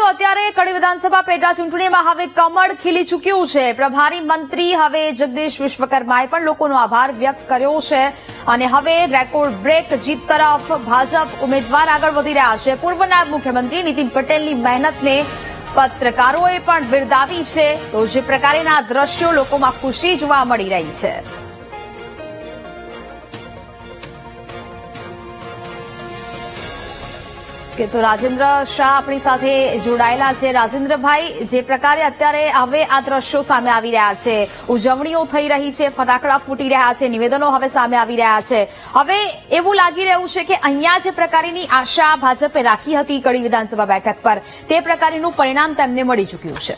અત્યારે કડી વિધાનસભા પેટા ચૂંટણીમાં હવે કમળ ખીલી ચૂક્યું છે। પ્રભારી મંત્રી હવે જગદીશ વિશ્વકર્માએ પણ લોકોનો આભાર વ્યક્ત કર્યો છે અને હવે રેકોર્ડ બ્રેક જીત તરફ ભાજપ ઉમેદવાર આગળ વધી રહ્યા છે। પૂર્વ નાયબ મુખ્યમંત્રી નીતિન પટેલની મહેનતને પત્રકારોએ પણ બિરદાવી છે, તો જે પ્રકારના દ્રશ્યો લોકોમાં ખુશી જોવા મળી રહી છે। કે તો રાજેન્દ્ર શાહ આપણી સાથે જોડાયેલા છે। રાજેન્દ્રભાઈ, જે પ્રકારે અત્યારે હવે આ દ્રશ્યો સામે આવી રહ્યા છે, ઉજવણીઓ થઈ રહી છે, ફટાકડા ફૂટી રહ્યા છે, નિવેદનો હવે સામે આવી રહ્યા છે, હવે એવું લાગી રહ્યું છે કે અહીંયા જે પ્રકારની આશા ભાજપે રાખી હતી કડી વિધાનસભા બેઠક પર, તે પ્રકારનું પરિણામ તેમને મળી ચૂક્યું છે।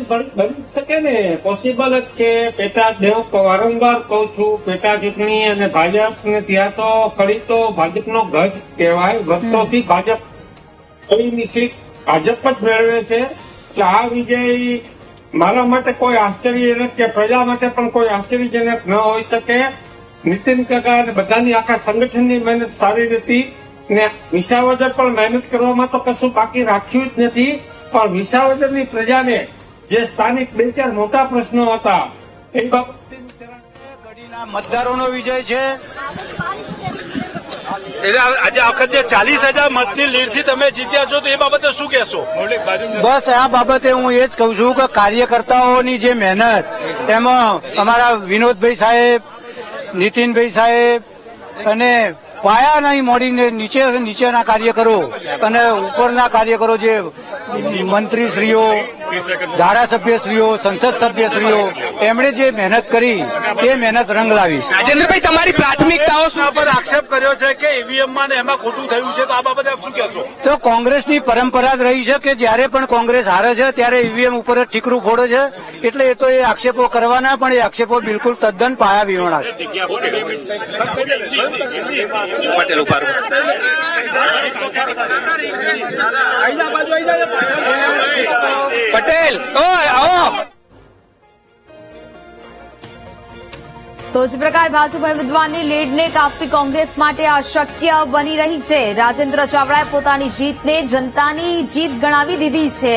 બની શકે ને, પોસિબલ જ છે। પેટા હું વારંવાર કહું છું, પેટા ચૂંટણી અને ભાજપ ને ત્યાં તો કડી તો ભાજપનો ગઢ જ કહેવાય। વર્ષોથી ભાજપ કડીની સીટ ભાજપ જ મેળવે છે, એટલે આ વિજય મારા માટે કોઈ આશ્ચર્યજનક કે પ્રજા માટે પણ કોઈ આશ્ચર્યજનક ન હોઈ શકે। નીતિન કાકા અને બધાની આખા સંગઠનની મહેનત સારી હતી ને વિસાવદર પણ મહેનત કરવામાં તો કશું બાકી રાખ્યું જ નથી, પણ વિસાવદરની પ્રજાને જે સ્થાનિક બે ચાર મોટા પ્રશ્નો હતા એ બાબતે કડીના મતદારોનો વિજય છે। એટલે આજે આખત જે 40,000 મતની લીડથી તમે જીત્યા છો, તો એ બાબતે શું કહેશો? બસ આ બાબતે હું એ જ કહું છું કે કાર્યકર્તાઓની જે મહેનત, એમાં અમારા વિનોદભાઈ સાહેબ, નીતિનભાઈ સાહેબ અને પાયાના મોડીને નીચેના કાર્યકરો અને ઉપરના કાર્યકરો, જે મંત્રીશ્રીઓ, ધારાસભ્યશ્રીઓ, સંસદ સભ્યશ્રીઓ, એમણે જે મહેનત કરી એ મહેનત રંગ લાવી છે। રાજેન્દ્રભાઈ, તમારી પ્રાથમિકતાઓ શું પર આક્ષેપ કર્યો છે કે ઈવીએમમાં ને એમાં ખોટું થયું છે, તો આ બાબતે આપ શું કહેશો? તો કોંગ્રેસની પરંપરા જ રહી છે કે જયારે પણ કોંગ્રેસ હારે છે ત્યારે ઈવીએમ ઉપર જ ઠીકરું ફોડે છે, એટલે એ તો એ આક્ષેપો કરવાના, પણ એ આક્ષેપો બિલકુલ તદ્દન પાયા વિહોણા છે। પટેલ ઉભા રહો। પટેલ આવો। તો જ પ્રકાર ભાજપ ઉમેદવારની લીડને કાપવી કોંગ્રેસ માટે અશક્ય બની રહી છે। રાજેન્દ્ર ચાવડાએ પોતાની જીતને જનતાની જીત ગણાવી દીધી છે।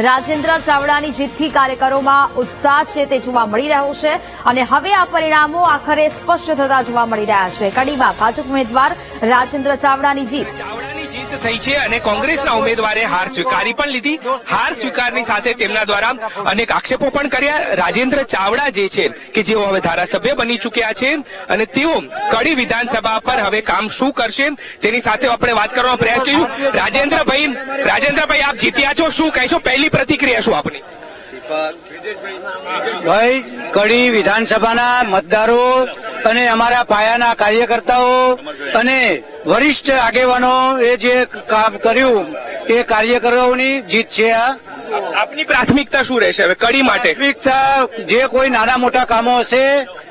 રાજેન્દ્ર ચાવડાની જીતથી કાર્યકરોમાં ઉત્સાહ છે તે જોવા મળી રહ્યો છે અને હવે આ પરિણામો આખરે સ્પષ્ટ થતા જોવા મળી રહ્યા છે। કડીમાં ભાજપ ઉમેદવાર રાજેન્દ્ર ચાવડાની જીત જીત થઈ છે અને કોંગ્રેસના ઉમેદવારે હાર સ્વીકારી પણ લીધી। હાર સ્વીકારની સાથે તેમના દ્વારા અનેક આક્ષેપો પણ કર્યા। રાજેન્દ્ર ચાવડા જે છે કે જેઓ હવે ધારાસભ્ય બની ચૂક્યા છે અને તેઓ કડી વિધાનસભા પર હવે કામ શું કરશે તેની સાથે આપણે વાત કરવાનો પ્રયાસ કર્યો। રાજેન્દ્રભાઈ, આપ જીત્યા છો, શું કહેશો? પહેલી પ્રતિક્રિયા શું આપની? ભાઈ, કડી વિધાનસભાના મતદારો અને અમારા પાયાના કાર્યકર્તાઓ અને વરિષ્ઠ આગેવાનો એ જે કામ કર્યું એ કાર્યકરોની જીત છે। આપની પ્રાથમિકતા શું રહેશે હવે કડી માટે? પ્રાથમિકતા જે કોઈ નાના મોટા કામો હશે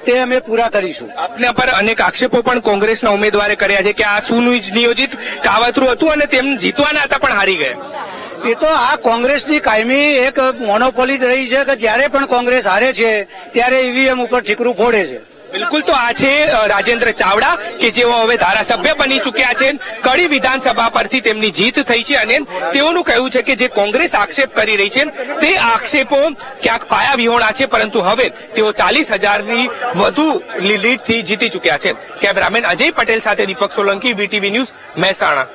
તે અમે પૂરા કરીશું। આપના પર અનેક આક્ષેપો પણ કોંગ્રેસના ઉમેદવારે કર્યા છે કે આ સુનિયોજિત કાવતરું હતું અને તેમ જીતવાના હતા પણ હારી ગયા। એ તો આ કોંગ્રેસની કાયમી એક મોનોપોલી જ રહી છે કે જયારે પણ કોંગ્રેસ હારે છે ત્યારે ઈવીએમ ઉપર ઠીકરું ફોડે છે। બિલકુલ, તો આ છે રાજેન્દ્ર ચાવડા કે જેઓ હવે ધારાસભ્ય બની ચૂક્યા છે। કડી વિધાનસભા પરથી તેમની જીત થઈ છે અને તેઓનું કહેવું છે કે જે કોંગ્રેસ આક્ષેપ કરી રહી છે તે આક્ષેપો ક્યાંક પાયા વિહોણા છે, પરંતુ હવે તેઓ 40,000ની વધુ લીડથી જીતી ચૂક્યા છે। કેમેરામેન અજય પટેલ સાથે દીપક સોલંકી, વીટીવી ન્યૂઝ, મહેસાણા।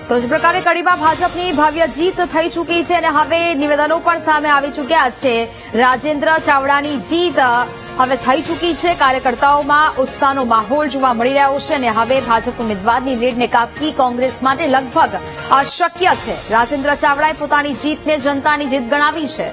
તો જ પ્રકારે કડીમાં ભાજપની ભવ્ય જીત થઈ ચૂકી છે અને હવે નિવેદનો પણ સામે આવી ચૂક્યા છે। રાજેન્દ્ર ચાવડાની જીત હવે થઈ ચૂકી છે। કાર્યકર્તાઓમાં ઉત્સાહનો માહોલ જોવા મળી રહ્યો છે અને હવે ભાજપ ઉમેદવારની લીડને કાપવી કોંગ્રેસ માટે લગભગ અશક્ય છે। રાજેન્દ્ર ચાવડાએ પોતાની જીતને જનતાની જીત ગણાવી છે।